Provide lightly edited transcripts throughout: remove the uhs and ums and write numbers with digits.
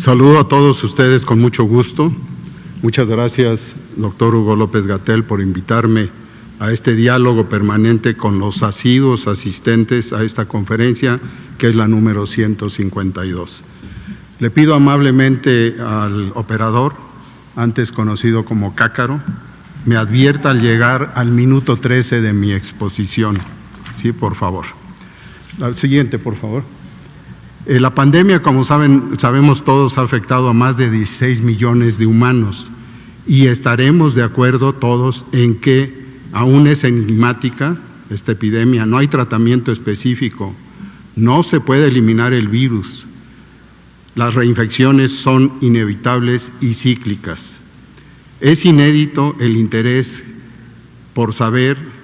Saludo a todos ustedes con mucho gusto. Muchas gracias, doctor Hugo López-Gatell, por invitarme a este diálogo permanente con los asiduos asistentes a esta conferencia, que es la número 152. Le pido amablemente al operador, antes conocido como Cácaro, me advierta al llegar al minuto 13 de mi exposición. Sí, por favor. La siguiente, por favor. La pandemia, como sabemos todos, ha afectado a más de 16 millones de humanos y estaremos de acuerdo todos en que aún es enigmática esta epidemia, no hay tratamiento específico, no se puede eliminar el virus, las reinfecciones son inevitables y cíclicas. Es inédito el interés por saber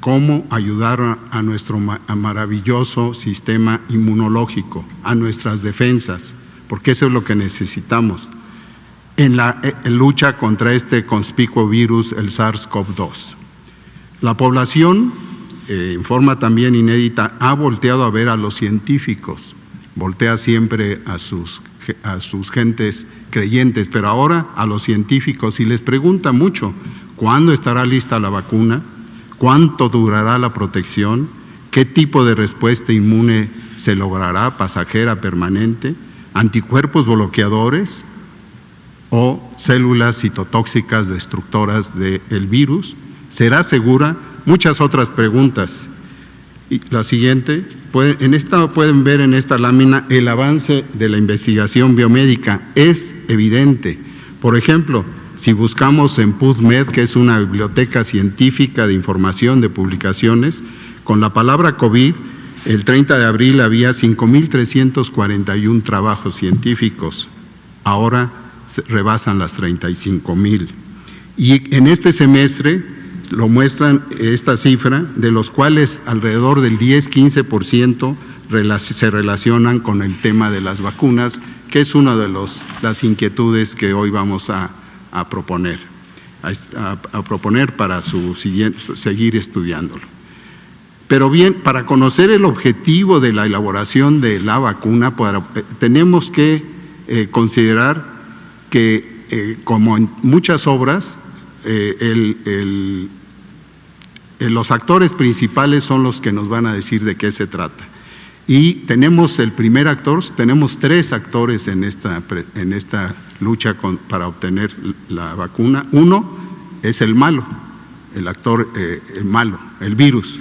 cómo ayudar a nuestro maravilloso sistema inmunológico, a nuestras defensas, porque eso es lo que necesitamos en la lucha contra este conspicuo virus, el SARS-CoV-2. La población, en forma también inédita, ha volteado a ver a los científicos, voltea siempre a sus gentes creyentes, pero ahora a los científicos, y les pregunta mucho, ¿cuándo estará lista la vacuna? ¿Cuánto durará la protección? ¿Qué tipo de respuesta inmune se logrará, pasajera, permanente? ¿Anticuerpos bloqueadores o células citotóxicas destructoras del virus? ¿Será segura? Muchas otras preguntas. Y la siguiente, pueden ver en esta lámina el avance de la investigación biomédica. Es evidente. Por ejemplo, si buscamos en PubMed, que es una biblioteca científica de información de publicaciones, con la palabra COVID, el 30 de abril había 5,341 trabajos científicos, ahora rebasan las 35,000. Y en este semestre lo muestran esta cifra, de los cuales alrededor del 10-15% se relacionan con el tema de las vacunas, que es una de las inquietudes que hoy vamos a proponer para seguir estudiándolo. Pero bien, para conocer el objetivo de la elaboración de la vacuna, tenemos que considerar que, como en muchas obras, los actores principales son los que nos van a decir de qué se trata. Y tenemos el primer actor, tenemos 3 actores en esta lucha para obtener la vacuna. Uno es el malo, el virus,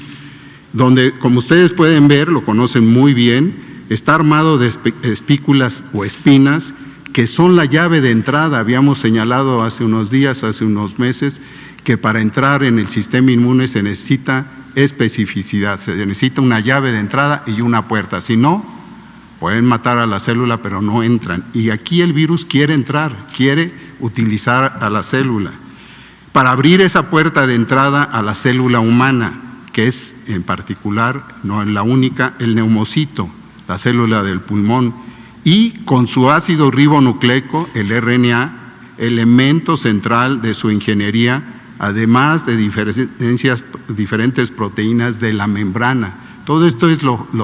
donde, como ustedes pueden ver, lo conocen muy bien, está armado de espículas o espinas que son la llave de entrada. Habíamos señalado hace unos días, hace unos meses, que para entrar en el sistema inmune se necesita especificidad, se necesita una llave de entrada y una puerta, si no, pueden matar a la célula pero no entran. Y aquí el virus quiere entrar, quiere utilizar a la célula para abrir esa puerta de entrada a la célula humana, que es en particular, no es la única, el neumocito, la célula del pulmón, y con su ácido ribonucleico, el RNA, elemento central de su ingeniería, además de diferentes proteínas de la membrana. Todo esto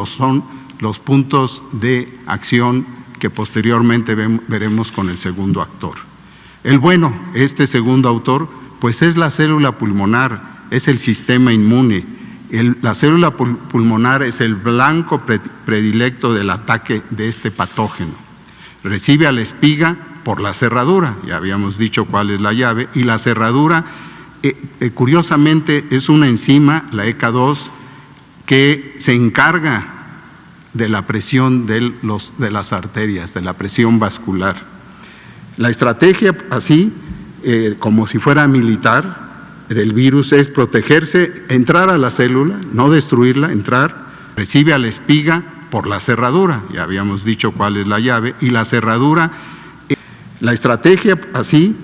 son los puntos de acción que posteriormente veremos con el segundo actor. Este segundo autor, pues es la célula pulmonar, es el sistema inmune. La célula pulmonar es el blanco predilecto del ataque de este patógeno. Recibe a la espiga por la cerradura, ya habíamos dicho cuál es la llave, y la cerradura, curiosamente, es una enzima, la ECA2, que se encarga de la presión de las arterias, de la presión vascular. La estrategia, así, como si fuera militar, del virus es protegerse, entrar a la célula, no destruirla, entrar, recibe a la espiga por la cerradura, ya habíamos dicho cuál es la llave, y la cerradura, la estrategia, así,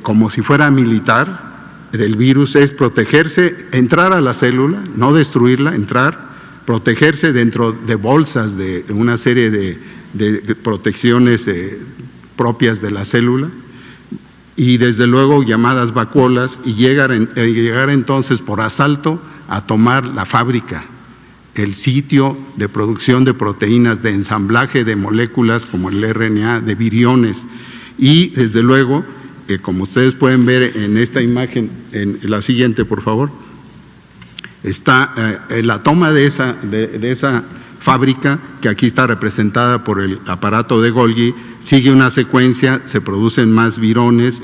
como si fuera militar, del virus es protegerse, entrar a la célula, no destruirla, entrar, protegerse dentro de bolsas de una serie de protecciones propias de la célula, y desde luego llamadas vacuolas, y llegar entonces por asalto a tomar la fábrica el sitio de producción de proteínas, de ensamblaje de moléculas como el RNA, de viriones. Y desde luego, como ustedes pueden ver en esta imagen, en la siguiente por favor, está la toma de esa fábrica, que aquí está representada por el aparato de Golgi. Sigue una secuencia, se producen más viriones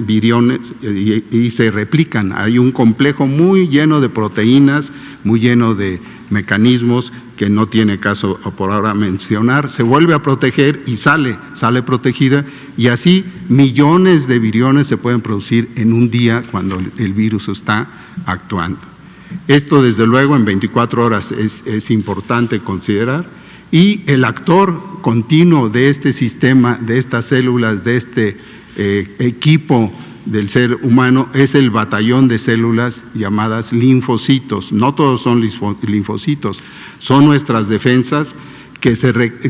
y se replican. Hay un complejo muy lleno de proteínas, muy lleno de mecanismos que no tiene caso por ahora mencionar. Se vuelve a proteger y sale protegida, y así millones de viriones se pueden producir en un día cuando el virus está actuando. Esto desde luego en 24 horas es importante considerar, y el actor continuo de este sistema, de estas células, de este equipo del ser humano es el batallón de células llamadas linfocitos. No todos son linfocitos, son nuestras defensas que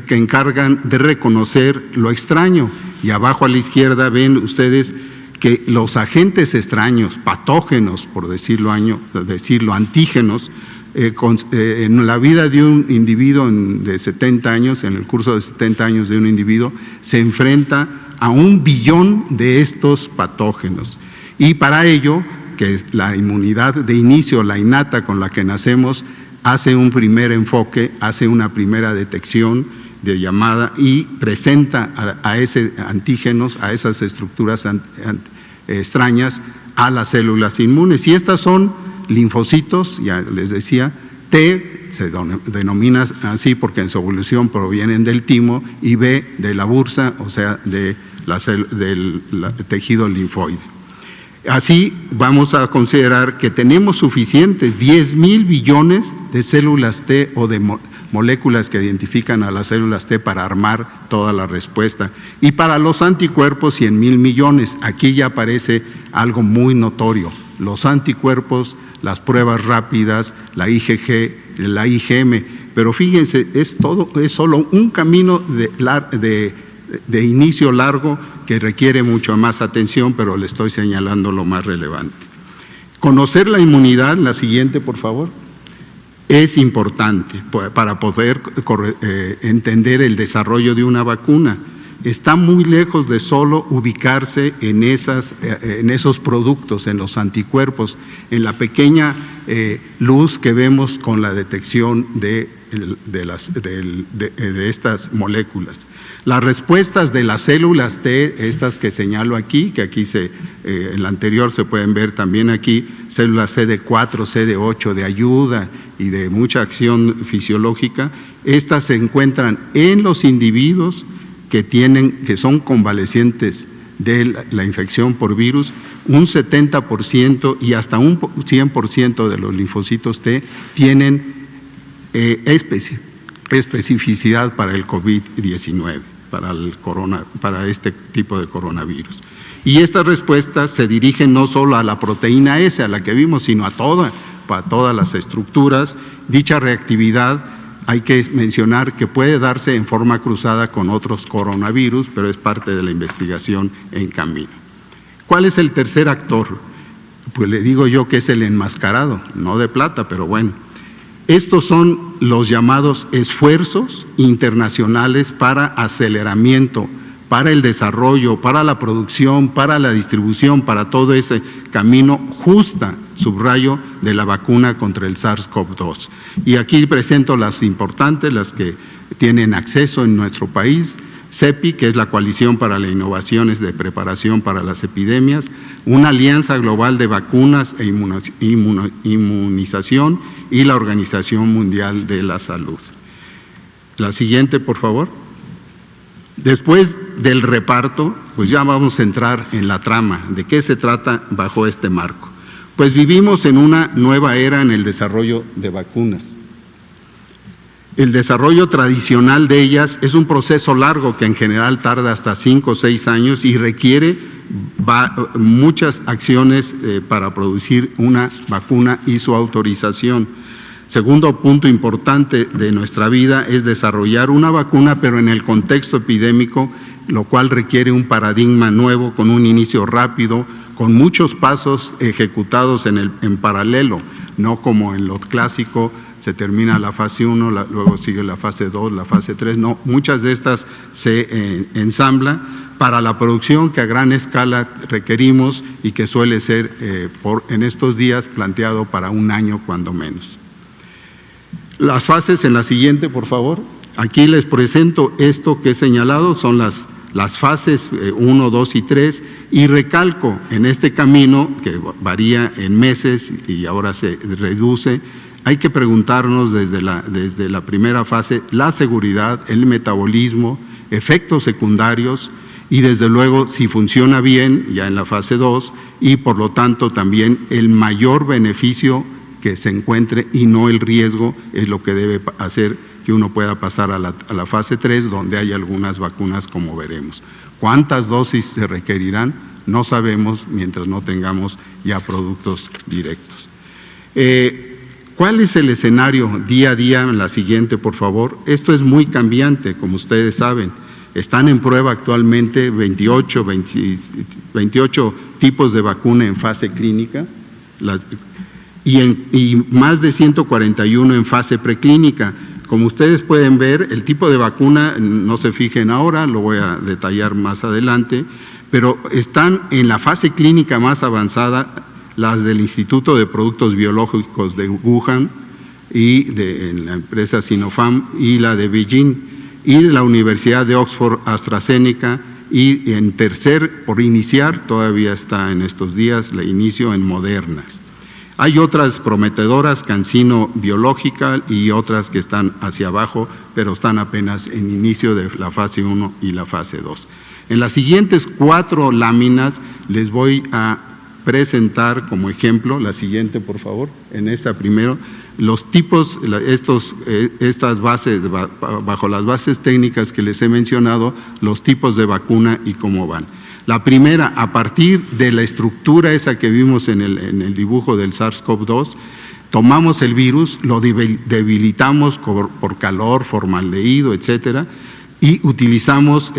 encargan de reconocer lo extraño. Y abajo a la izquierda ven ustedes que los agentes extraños, patógenos, por decirlo antígenos, en la vida de un individuo de 70 años, en el curso de 70 años de un individuo, se enfrenta a 1 billón de estos patógenos. Y para ello, que la inmunidad de inicio, la innata con la que nacemos, hace un primer enfoque, hace una primera detección de llamada y presenta a esos antígenos, a esas estructuras extrañas, a las células inmunes. Y estas son linfocitos, ya les decía, T se denomina así porque en su evolución provienen del timo, y B de la bursa, o sea, del tejido linfoide. Así vamos a considerar que tenemos suficientes 10,000 billones de células T o de moléculas que identifican a las células T para armar toda la respuesta. Y para los anticuerpos 100,000 millones. Aquí ya aparece algo muy notorio. Los anticuerpos, las pruebas rápidas, la IgG, la IgM, pero fíjense, es solo un camino de inicio largo que requiere mucho más atención, pero le estoy señalando lo más relevante. Conocer la inmunidad, la siguiente por favor, es importante para poder entender el desarrollo de una vacuna. Está muy lejos de solo ubicarse en esos productos, en los anticuerpos, en la pequeña luz que vemos con la detección de estas moléculas. Las respuestas de las células T, estas que señalo aquí, que aquí en la anterior se pueden ver también aquí, células CD4, CD8 de ayuda y de mucha acción fisiológica, estas se encuentran en los individuos que son convalecientes de la infección por virus. Un 70% y hasta un 100% de los linfocitos T tienen especificidad para el COVID-19, para este tipo de coronavirus. Y estas respuestas se dirigen no solo a la proteína S, a la que vimos, sino para todas las estructuras. Dicha reactividad hay que mencionar que puede darse en forma cruzada con otros coronavirus, pero es parte de la investigación en camino. ¿Cuál es el tercer actor? Pues le digo yo que es el enmascarado, no de plata, pero bueno. Estos son los llamados esfuerzos internacionales para aceleramiento, para el desarrollo, para la producción, para la distribución, para todo ese camino justa, subrayo, de la vacuna contra el SARS-CoV-2. Y aquí presento las importantes, las que tienen acceso en nuestro país. CEPI, que es la Coalición para las Innovaciones de Preparación para las Epidemias, una alianza global de vacunas e inmunización, y la Organización Mundial de la Salud. La siguiente, por favor. Después del reparto, pues ya vamos a entrar en la trama. ¿De qué se trata bajo este marco? Pues vivimos en una nueva era en el desarrollo de vacunas. El desarrollo tradicional de ellas es un proceso largo que en general tarda hasta 5 o 6 años y requiere muchas acciones para producir una vacuna y su autorización. Segundo punto importante de nuestra vida es desarrollar una vacuna, pero en el contexto epidémico, lo cual requiere un paradigma nuevo con un inicio rápido, con muchos pasos ejecutados en paralelo, no como en lo clásico se termina la fase 1, luego sigue la fase 2, la fase 3, no, muchas de estas se ensamblan para la producción que a gran escala requerimos y que suele ser en estos días planteado para un año cuando menos. Las fases en la siguiente, por favor. Aquí les presento esto que he señalado, son las fases 1, 2 y 3, y recalco en este camino, que varía en meses y ahora se reduce, hay que preguntarnos desde la primera fase la seguridad, el metabolismo, efectos secundarios, y desde luego si funciona bien ya en la fase 2 y por lo tanto también el mayor beneficio que se encuentre y no el riesgo es lo que debe hacer que uno pueda pasar a la fase 3 donde hay algunas vacunas como veremos. ¿Cuántas dosis se requerirán? No sabemos mientras no tengamos ya productos directos. ¿Cuál es el escenario día a día? En la siguiente, por favor. Esto es muy cambiante, como ustedes saben. Están en prueba actualmente 28 tipos de vacuna en fase clínica y más de 141 en fase preclínica. Como ustedes pueden ver, el tipo de vacuna, no se fijen ahora, lo voy a detallar más adelante, pero están en la fase clínica más avanzada las del Instituto de Productos Biológicos de Wuhan y de la empresa Sinopharm y la de Beijing, y de la Universidad de Oxford AstraZeneca, y en tercer, por iniciar, todavía está en estos días, la inicio en Moderna. Hay otras prometedoras, CanSino Biológica y otras que están hacia abajo, pero están apenas en inicio de la fase 1 y la fase 2. En las siguientes 4 láminas les voy a presentar como ejemplo, la siguiente por favor, en esta primero, los tipos, estas bases, bajo las bases técnicas que les he mencionado, los tipos de vacuna y cómo van. La primera, a partir de la estructura esa que vimos en el dibujo del SARS-CoV-2, tomamos el virus, lo debilitamos por calor, formaldehído, etcétera, y utilizamos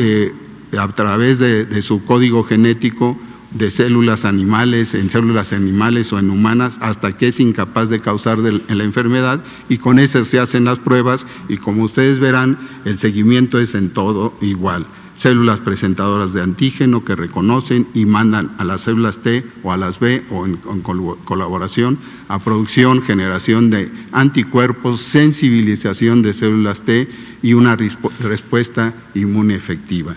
a través de su código genético de células animales, en células animales o en humanas, hasta que es incapaz de causar la enfermedad, y con eso se hacen las pruebas y como ustedes verán, el seguimiento es en todo igual. Células presentadoras de antígeno que reconocen y mandan a las células T o a las B o en colaboración a producción, generación de anticuerpos, sensibilización de células T y una respuesta inmune efectiva.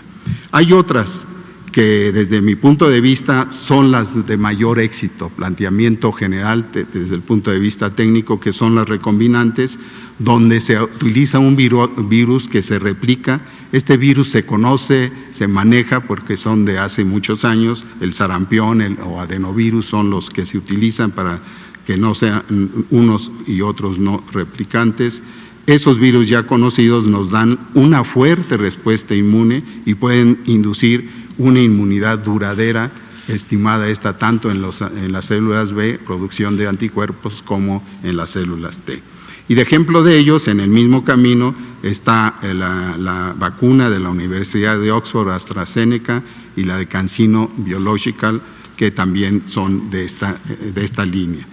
Hay otras que desde mi punto de vista son las de mayor éxito, planteamiento general desde el punto de vista técnico, que son las recombinantes, donde se utiliza un virus que se replica. Este virus se conoce, se maneja porque son de hace muchos años, el sarampión o adenovirus son los que se utilizan para que no sean unos y otros no replicantes. Esos virus ya conocidos nos dan una fuerte respuesta inmune y pueden inducir una inmunidad duradera, estimada esta tanto en las células B, producción de anticuerpos, como en las células T. Y de ejemplo de ellos, en el mismo camino, está la vacuna de la Universidad de Oxford, AstraZeneca, y la de CanSino Biological, que también son de esta línea.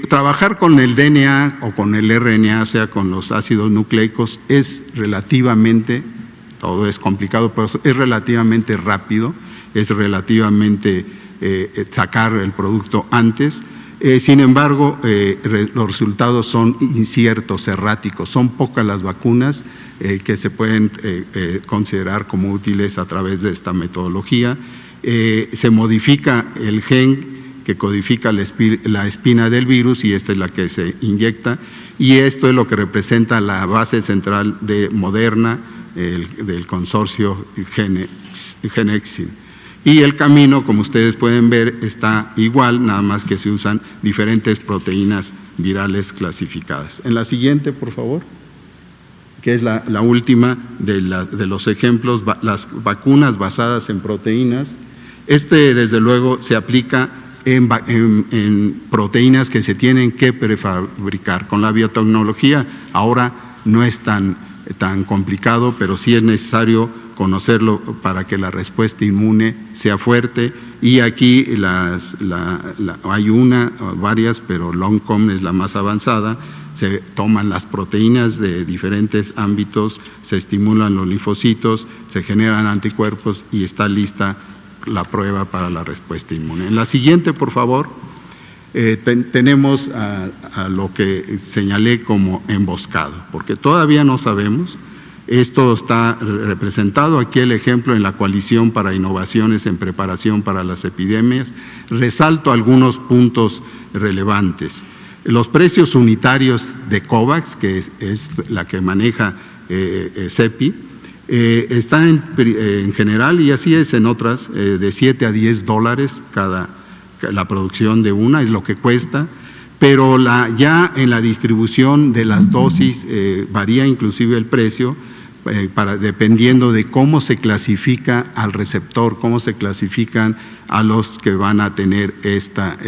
Trabajar con el DNA o con el RNA, o sea, con los ácidos nucleicos, es relativamente, todo es complicado, pero es relativamente rápido, es relativamente sacar el producto antes. Sin embargo, los resultados son inciertos, erráticos, son pocas las vacunas que se pueden considerar como útiles a través de esta metodología. Se modifica el gen que codifica la espina del virus y esta es la que se inyecta, y esto es lo que representa la base central de Moderna, del consorcio Genexin. Y el camino, como ustedes pueden ver, está igual, nada más que se usan diferentes proteínas virales clasificadas. En la siguiente, por favor, que es la última de los ejemplos, las vacunas basadas en proteínas. Desde luego, se aplica en proteínas que se tienen que prefabricar. Con la biotecnología ahora no es tan complicado, pero sí es necesario conocerlo para que la respuesta inmune sea fuerte, y aquí hay varias, pero Longcom es la más avanzada, se toman las proteínas de diferentes ámbitos, se estimulan los linfocitos, se generan anticuerpos y está lista la prueba para la respuesta inmune. En la siguiente, por favor, tenemos a lo que señalé como emboscado, porque todavía no sabemos. Esto está representado aquí el ejemplo en la Coalición para Innovaciones en Preparación para las Epidemias. Resalto algunos puntos relevantes. Los precios unitarios de COVAX, que es la que maneja CEPI, está en general, y así es en otras, de 7 a 10 dólares la producción de una, es lo que cuesta, pero ya en la distribución de las dosis varía inclusive el precio, dependiendo de cómo se clasifica al receptor, cómo se clasifican a los que van a tener esta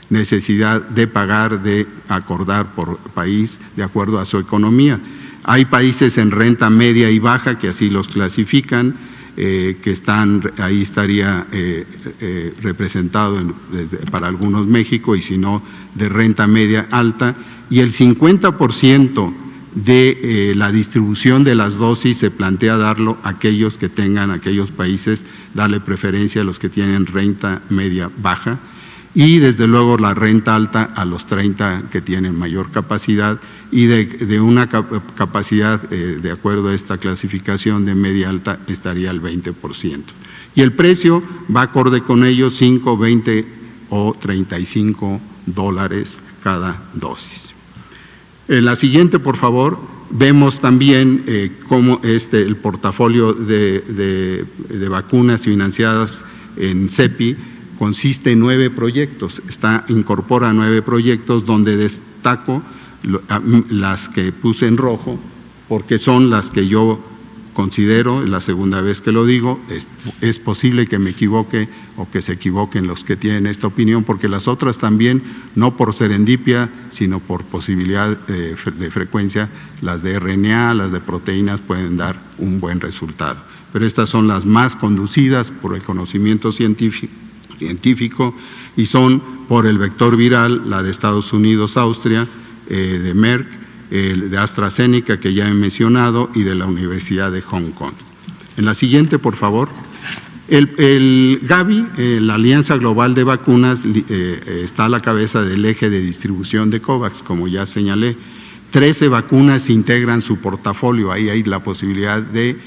necesidad de pagar, de acordar por país de acuerdo a su economía. Hay países en renta media y baja que así los clasifican, que están, ahí estaría representado para algunos México, y si no, de renta media alta, y el 50% de la distribución de las dosis se plantea darlo a aquellos que tengan, aquellos países, darle preferencia a los que tienen renta media baja, y desde luego la renta alta a los 30 que tienen mayor capacidad, y de una capacidad, de acuerdo a esta clasificación de media alta, estaría al 20%. Y el precio va acorde con ello, 5, 20 o 35 dólares cada dosis. En la siguiente, por favor, vemos también cómo el portafolio de vacunas financiadas en CEPI consiste en 9 proyectos, incorpora 9 proyectos, donde destaco las que puse en rojo, porque son las que yo considero, la segunda vez que lo digo, es posible que me equivoque o que se equivoquen los que tienen esta opinión, porque las otras también, no por serendipia, sino por posibilidad de frecuencia, las de RNA, las de proteínas pueden dar un buen resultado. Pero estas son las más conducidas por el conocimiento científico y son por el vector viral, la de Estados Unidos, Austria, de Merck, de AstraZeneca, que ya he mencionado, y de la Universidad de Hong Kong. En la siguiente, por favor. El Gavi, la Alianza Global de Vacunas, está a la cabeza del eje de distribución de COVAX, como ya señalé. 13 vacunas integran su portafolio, ahí hay la posibilidad de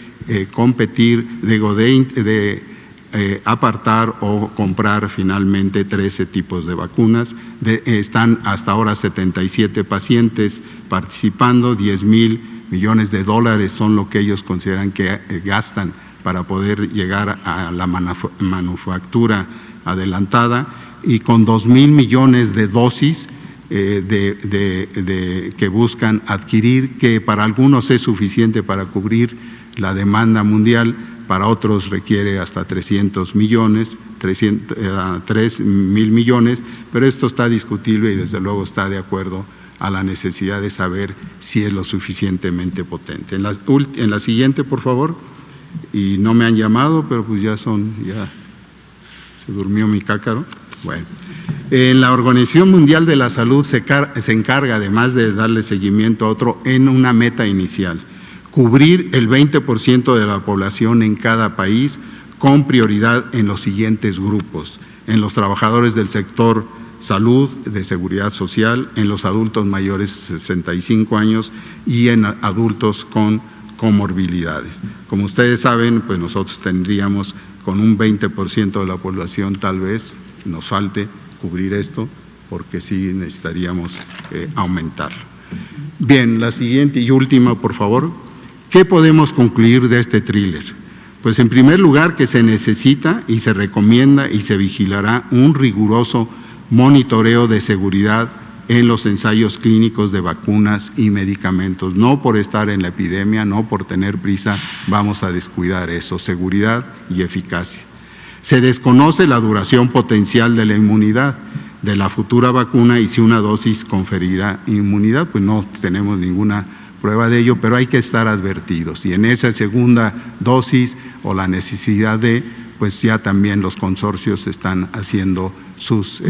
competir, de apartar o comprar finalmente 13 tipos de vacunas. Están hasta ahora 77 pacientes participando, 10,000 millones de dólares son lo que ellos consideran que gastan para poder llegar a la manufactura adelantada, y con 2,000 millones de dosis que buscan adquirir, que para algunos es suficiente para cubrir la demanda mundial, para otros requiere hasta 300 millones, 3,000 millones, pero esto está discutible y desde luego está de acuerdo a la necesidad de saber si es lo suficientemente potente. En la siguiente, por favor, y no me han llamado, pero pues ya se durmió mi cácaro. Bueno, en la Organización Mundial de la Salud se encarga, además de darle seguimiento a otro, en una meta inicial: cubrir el 20% de la población en cada país, con prioridad en los siguientes grupos: en los trabajadores del sector salud, de seguridad social, en los adultos mayores de 65 años y en adultos con comorbilidades. Como ustedes saben, pues nosotros tendríamos, con un 20% de la población, tal vez nos falte cubrir esto, porque sí necesitaríamos aumentarlo. Bien, la siguiente y última, por favor. ¿Qué podemos concluir de este thriller? Pues en primer lugar, que se necesita y se recomienda y se vigilará un riguroso monitoreo de seguridad en los ensayos clínicos de vacunas y medicamentos. No por estar en la epidemia, no por tener prisa, vamos a descuidar eso: seguridad y eficacia. Se desconoce la duración potencial de la inmunidad de la futura vacuna, y si una dosis conferirá inmunidad, pues no tenemos ninguna prueba de ello, pero hay que estar advertidos, y en esa segunda dosis o la necesidad pues ya también los consorcios están haciendo sus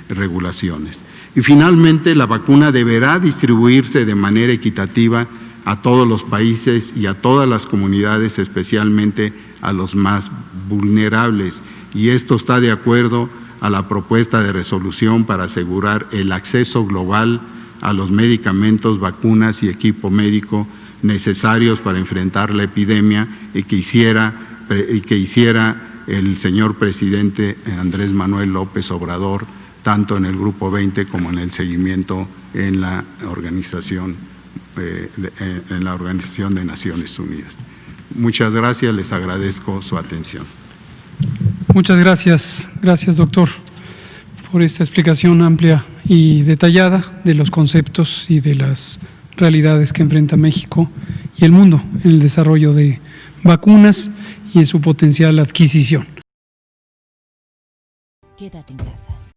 regulaciones. Y finalmente, la vacuna deberá distribuirse de manera equitativa a todos los países y a todas las comunidades, especialmente a los más vulnerables. Y esto está de acuerdo a la propuesta de resolución para asegurar el acceso global a los medicamentos, vacunas y equipo médico necesarios para enfrentar la epidemia y que hiciera el señor presidente Andrés Manuel López Obrador, tanto en el Grupo 20 como en el seguimiento en la Organización de Naciones Unidas. Muchas gracias, les agradezco su atención. Muchas gracias, doctor, por esta explicación amplia y detallada de los conceptos y de las realidades que enfrenta México y el mundo en el desarrollo de vacunas y en su potencial adquisición. Quédate en casa.